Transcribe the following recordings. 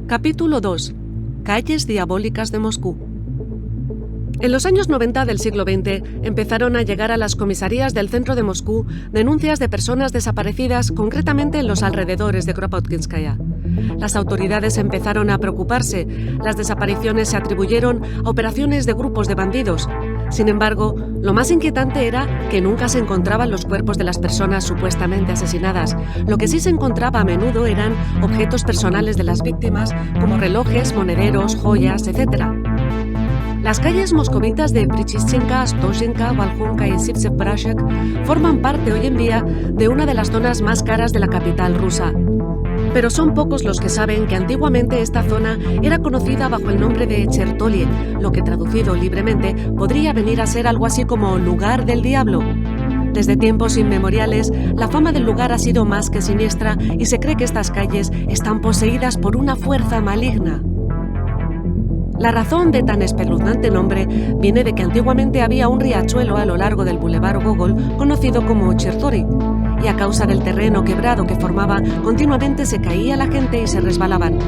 Capítulo 2. Calles diabólicas de Moscú. En los años 90 del siglo XX empezaron a llegar a las comisarías del centro de Moscú denuncias de personas desaparecidas, concretamente en los alrededores de Kropotkinskaya. Las autoridades empezaron a preocuparse. Las desapariciones se atribuyeron a operaciones de grupos de bandidos. Sin embargo, lo más inquietante era que nunca se encontraban los cuerpos de las personas supuestamente asesinadas. Lo que sí se encontraba a menudo eran objetos personales de las víctimas, como relojes, monederos, joyas, etc. Las calles moscovitas de Prichyshchenka, Astoshenka, Valhonka y Sivtsev-Prashek forman parte hoy en día de una de las zonas más caras de la capital rusa. Pero son pocos los que saben que antiguamente esta zona era conocida bajo el nombre de Chertolie, lo que traducido libremente podría venir a ser algo así como lugar del diablo. Desde tiempos inmemoriales, la fama del lugar ha sido más que siniestra y se cree que estas calles están poseídas por una fuerza maligna. La razón de tan espeluznante nombre viene de que antiguamente había un riachuelo a lo largo del Boulevard Gogol conocido como Chertori, y a causa del terreno quebrado que formaba, continuamente se caía la gente y se resbalaban.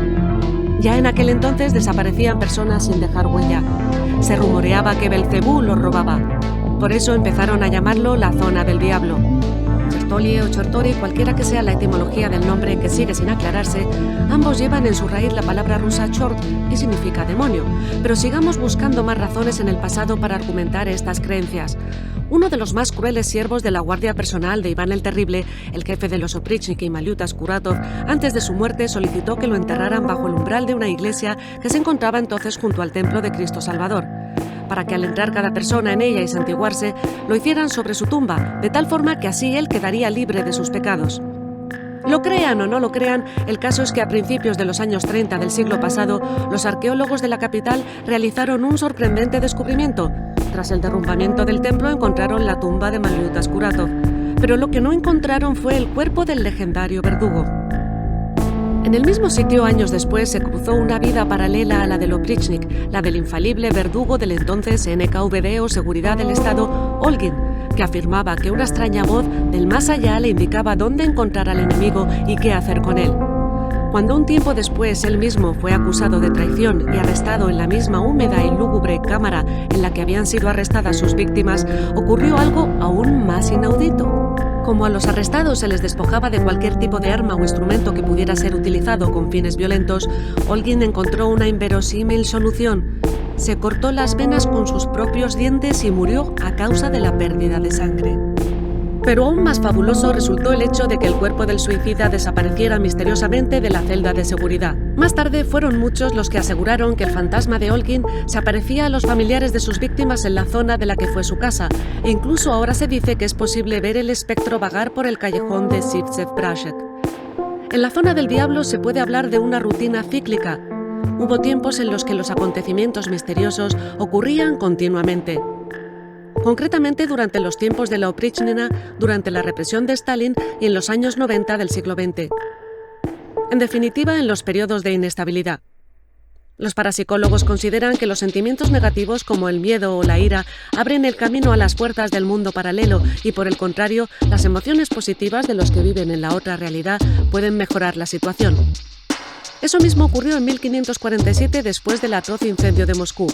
Ya en aquel entonces desaparecían personas sin dejar huella. Se rumoreaba que Belcebú los robaba. Por eso empezaron a llamarlo la zona del diablo. Chertolie o Chertori, cualquiera que sea la etimología del nombre que sigue sin aclararse, ambos llevan en su raíz la palabra rusa chort y significa demonio. Pero sigamos buscando más razones en el pasado para argumentar estas creencias. Uno de los más crueles siervos de la guardia personal de Iván el Terrible, el jefe de los Oprichnik y Malyuta Skuratov, antes de su muerte solicitó que lo enterraran bajo el umbral de una iglesia que se encontraba entonces junto al templo de Cristo Salvador, para que al entrar cada persona en ella y santiguarse, lo hicieran sobre su tumba, de tal forma que así él quedaría libre de sus pecados. Lo crean o no lo crean, el caso es que a principios de los años 30 del siglo pasado, los arqueólogos de la capital realizaron un sorprendente descubrimiento. Tras el derrumbamiento del templo encontraron la tumba de Malyuta Skuratov, pero lo que no encontraron fue el cuerpo del legendario verdugo. En el mismo sitio, años después, se cruzó una vida paralela a la del Oprichnik, la del infalible verdugo del entonces NKVD o Seguridad del Estado, Olgin, que afirmaba que una extraña voz del más allá le indicaba dónde encontrar al enemigo y qué hacer con él. Cuando un tiempo después él mismo fue acusado de traición y arrestado en la misma húmeda y lúgubre cámara en la que habían sido arrestadas sus víctimas, ocurrió algo aún más inaudito. Como a los arrestados se les despojaba de cualquier tipo de arma o instrumento que pudiera ser utilizado con fines violentos, Olgin encontró una inverosímil solución. Se cortó las venas con sus propios dientes y murió a causa de la pérdida de sangre. Pero aún más fabuloso resultó el hecho de que el cuerpo del suicida desapareciera misteriosamente de la celda de seguridad. Más tarde fueron muchos los que aseguraron que el fantasma de Olgin se aparecía a los familiares de sus víctimas en la zona de la que fue su casa, e incluso ahora se dice que es posible ver el espectro vagar por el callejón de Sivtsev-Prashek. En la zona del diablo se puede hablar de una rutina cíclica. Hubo tiempos en los que los acontecimientos misteriosos ocurrían continuamente. Concretamente durante los tiempos de la Oprichnina, durante la represión de Stalin y en los años 90 del siglo XX. En definitiva, en los periodos de inestabilidad. Los parapsicólogos consideran que los sentimientos negativos como el miedo o la ira abren el camino a las puertas del mundo paralelo y, por el contrario, las emociones positivas de los que viven en la otra realidad pueden mejorar la situación. Eso mismo ocurrió en 1547 después del atroz incendio de Moscú.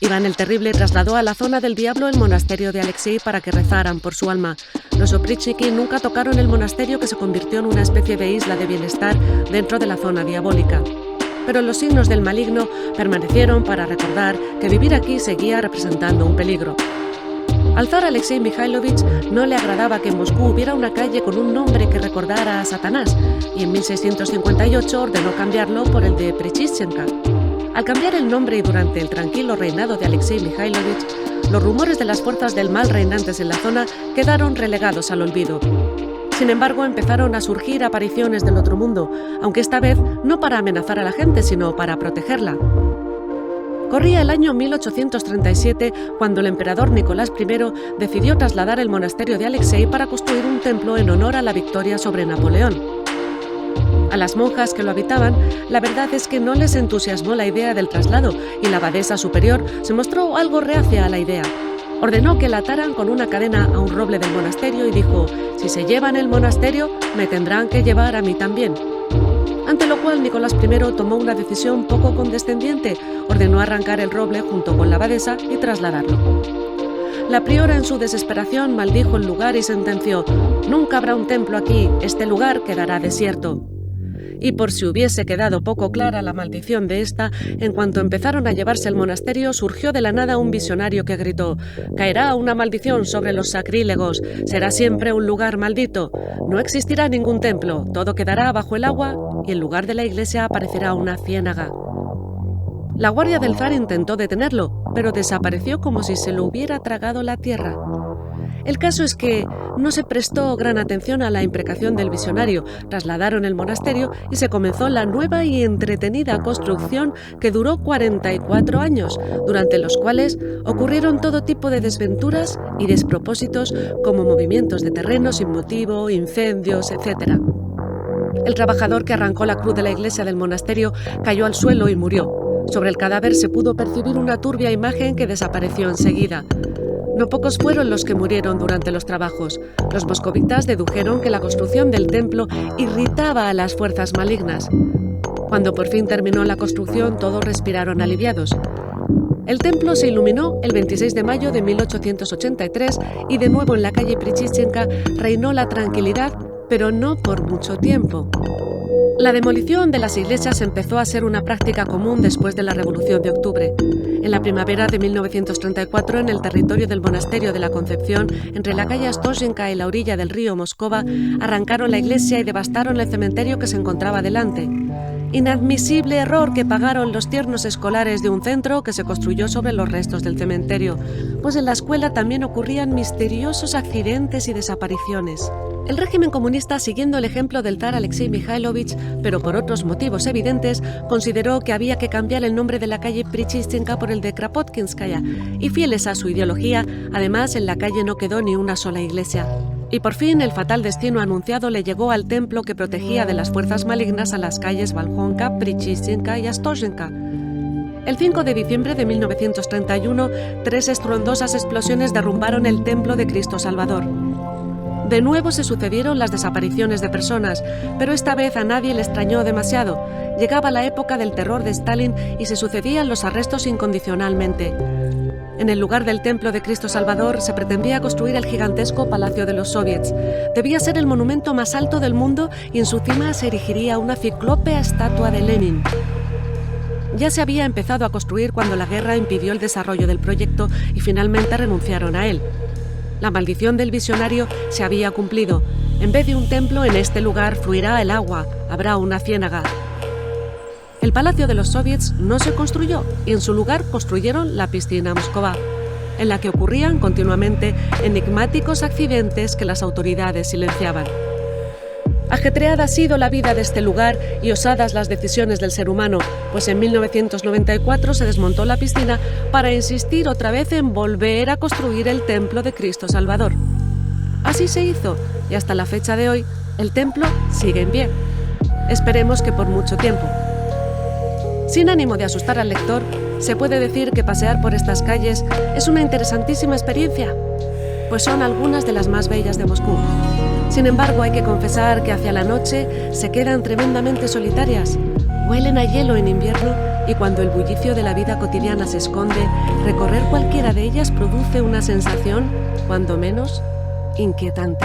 Iván el Terrible trasladó a la zona del diablo el monasterio de Alexei para que rezaran por su alma. Los Oprichniki nunca tocaron el monasterio, que se convirtió en una especie de isla de bienestar dentro de la zona diabólica. Pero los signos del maligno permanecieron para recordar que vivir aquí seguía representando un peligro. Al zar Alexei Mikhailovich no le agradaba que en Moscú hubiera una calle con un nombre que recordara a Satanás, y en 1658 ordenó cambiarlo por el de Prichyshchenka. Al cambiar el nombre y durante el tranquilo reinado de Alexei Mikhailovich, los rumores de las fuerzas del mal reinantes en la zona quedaron relegados al olvido. Sin embargo, empezaron a surgir apariciones del otro mundo, aunque esta vez no para amenazar a la gente, sino para protegerla. Corría el año 1837 cuando el emperador Nicolás I decidió trasladar el monasterio de Alexei para construir un templo en honor a la victoria sobre Napoleón. A las monjas que lo habitaban, la verdad es que no les entusiasmó la idea del traslado y la abadesa superior se mostró algo reacia a la idea. Ordenó que la ataran con una cadena a un roble del monasterio y dijo: «Si se llevan el monasterio, me tendrán que llevar a mí también». Ante lo cual Nicolás I tomó una decisión poco condescendiente, ordenó arrancar el roble junto con la abadesa y trasladarlo. La priora, en su desesperación, maldijo el lugar y sentenció: «Nunca habrá un templo aquí, este lugar quedará desierto». Y por si hubiese quedado poco clara la maldición de esta, en cuanto empezaron a llevarse el monasterio, surgió de la nada un visionario que gritó: «Caerá una maldición sobre los sacrílegos, será siempre un lugar maldito, no existirá ningún templo, todo quedará bajo el agua y en lugar de la iglesia aparecerá una ciénaga». La guardia del zar intentó detenerlo, pero desapareció como si se lo hubiera tragado la tierra. El caso es que no se prestó gran atención a la imprecación del visionario, trasladaron el monasterio y se comenzó la nueva y entretenida construcción que duró 44 años, durante los cuales ocurrieron todo tipo de desventuras y despropósitos, como movimientos de terreno sin motivo, incendios, etc. El trabajador que arrancó la cruz de la iglesia del monasterio cayó al suelo y murió. Sobre el cadáver se pudo percibir una turbia imagen que desapareció enseguida. No pocos fueron los que murieron durante los trabajos. Los moscovitas dedujeron que la construcción del templo irritaba a las fuerzas malignas. Cuando por fin terminó la construcción, todos respiraron aliviados. El templo se iluminó el 26 de mayo de 1883 y de nuevo en la calle Prichyshchenka reinó la tranquilidad, pero no por mucho tiempo. La demolición de las iglesias empezó a ser una práctica común después de la Revolución de Octubre. En la primavera de 1934, en el territorio del Monasterio de la Concepción, entre la calle Astoshenka y la orilla del río Moscova, arrancaron la iglesia y devastaron el cementerio que se encontraba delante. Inadmisible error que pagaron los tiernos escolares de un centro que se construyó sobre los restos del cementerio, pues en la escuela también ocurrían misteriosos accidentes y desapariciones. El régimen comunista, siguiendo el ejemplo del zar Alexei Mikhailovich, pero por otros motivos evidentes, consideró que había que cambiar el nombre de la calle Prichyshchenka por el de Kropotkinskaya, y fieles a su ideología, además en la calle no quedó ni una sola iglesia. Y por fin el fatal destino anunciado le llegó al templo que protegía de las fuerzas malignas a las calles Volkhonka, Prichyshchenka y Astoshenka. El 5 de diciembre de 1931, 3 estruendosas explosiones derrumbaron el templo de Cristo Salvador. De nuevo se sucedieron las desapariciones de personas, pero esta vez a nadie le extrañó demasiado. Llegaba la época del terror de Stalin y se sucedían los arrestos incondicionalmente. En el lugar del templo de Cristo Salvador se pretendía construir el gigantesco Palacio de los Soviets. Debía ser el monumento más alto del mundo y en su cima se erigiría una ciclópea estatua de Lenin. Ya se había empezado a construir cuando la guerra impidió el desarrollo del proyecto y finalmente renunciaron a él. La maldición del visionario se había cumplido. En vez de un templo, en este lugar fluirá el agua, habrá una ciénaga. El Palacio de los Soviets no se construyó y en su lugar construyeron la piscina Moscova, en la que ocurrían continuamente enigmáticos accidentes que las autoridades silenciaban. Ajetreada ha sido la vida de este lugar y osadas las decisiones del ser humano, pues en 1994 se desmontó la piscina para insistir otra vez en volver a construir el templo de Cristo Salvador. Así se hizo y hasta la fecha de hoy el templo sigue en pie. Esperemos que por mucho tiempo. Sin ánimo de asustar al lector, se puede decir que pasear por estas calles es una interesantísima experiencia, pues son algunas de las más bellas de Moscú. Sin embargo, hay que confesar que hacia la noche se quedan tremendamente solitarias, huelen a hielo en invierno y cuando el bullicio de la vida cotidiana se esconde, recorrer cualquiera de ellas produce una sensación, cuando menos, inquietante.